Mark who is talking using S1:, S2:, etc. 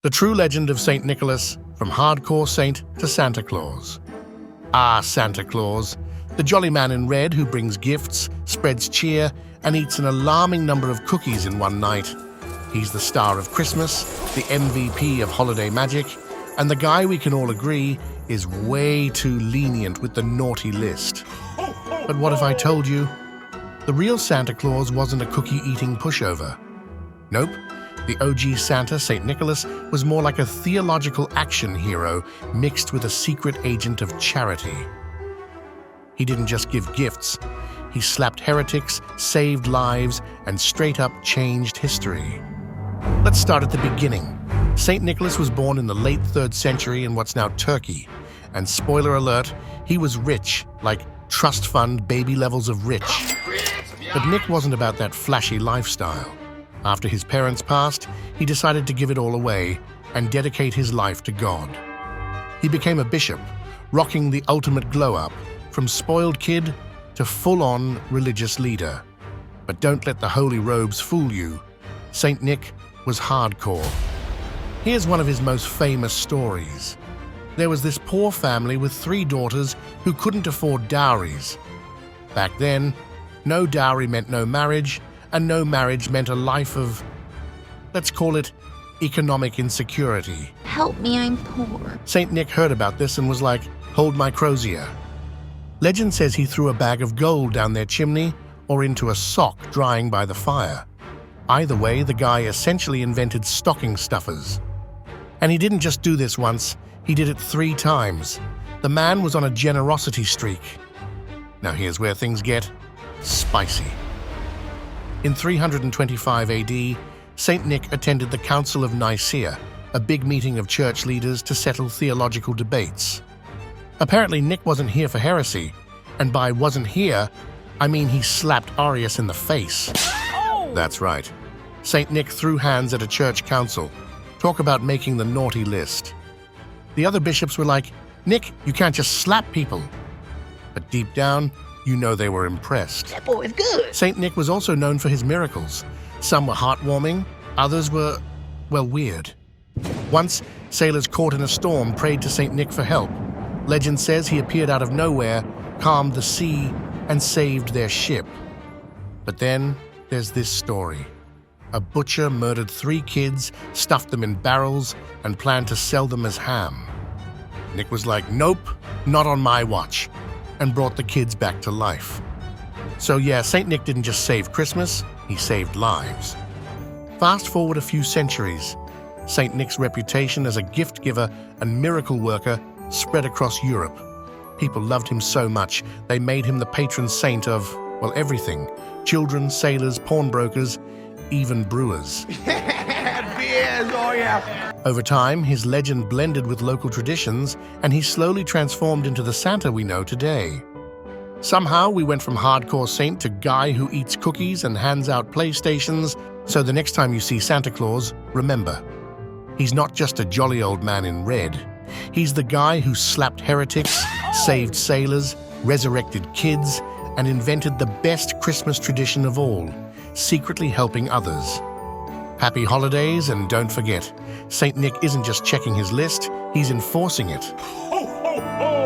S1: The true legend of St. Nicholas, from hardcore saint to Santa Claus. Ah, Santa Claus, the jolly man in red who brings gifts, spreads cheer, and eats an alarming number of cookies in one night. He's the star of Christmas, the MVP of holiday magic, and the guy we can all agree is way too lenient with the naughty list. But what if I told you? The real Santa Claus wasn't a cookie-eating pushover. Nope. The OG Santa, St. Nicholas, was more like a theological action hero mixed with a secret agent of charity. He didn't just give gifts. He slapped heretics, saved lives, and straight up changed history. Let's start at the beginning. St. Nicholas was born in the late 3rd century in what's now Turkey. And spoiler alert, he was rich, like trust fund baby levels of rich. But Nick wasn't about that flashy lifestyle. After his parents passed, he decided to give it all away and dedicate his life to God. He became a bishop, rocking the ultimate glow-up, from spoiled kid to full-on religious leader. But don't let the holy robes fool you. Saint Nick was hardcore. Here's one of his most famous stories. There was this poor family with 3 daughters who couldn't afford dowries. Back then, no dowry meant no marriage, and no marriage meant a life of, let's call it, economic insecurity.
S2: Help me, I'm poor.
S1: Saint Nick heard about this and was like, hold my crozier. Legend says he threw a bag of gold down their chimney or into a sock drying by the fire. Either way, the guy essentially invented stocking stuffers. And he didn't just do this once, he did it 3 times. The man was on a generosity streak. Now here's where things get spicy. In 325 AD, St. Nick attended the Council of Nicaea, a big meeting of church leaders to settle theological debates. Apparently, Nick wasn't here for heresy, and by wasn't here, I mean he slapped Arius in the face. Oh! That's right. St. Nick threw hands at a church council. Talk about making the naughty list. The other bishops were like, Nick, you can't just slap people. But deep down, you know they were impressed.
S2: That boy is good.
S1: St. Nick was also known for his miracles. Some were heartwarming, others were, well, weird. Once, sailors caught in a storm prayed to St. Nick for help. Legend says he appeared out of nowhere, calmed the sea, and saved their ship. But then there's this story. A butcher murdered 3 kids, stuffed them in barrels, and planned to sell them as ham. Nick was like, nope, not on my watch, and brought the kids back to life. So yeah, St. Nick didn't just save Christmas, he saved lives. Fast forward a few centuries, St. Nick's reputation as a gift giver and miracle worker spread across Europe. People loved him so much, they made him the patron saint of, well, everything. Children, sailors, pawnbrokers, even brewers.
S3: Beers, oh yeah.
S1: Over time, his legend blended with local traditions, and he slowly transformed into the Santa we know today. Somehow, we went from hardcore saint to guy who eats cookies and hands out PlayStations, so the next time you see Santa Claus, remember, he's not just a jolly old man in red. He's the guy who slapped heretics, saved sailors, resurrected kids, and invented the best Christmas tradition of all, secretly helping others. Happy holidays, and don't forget, St. Nick isn't just checking his list, he's enforcing it.
S3: Ho, ho, ho!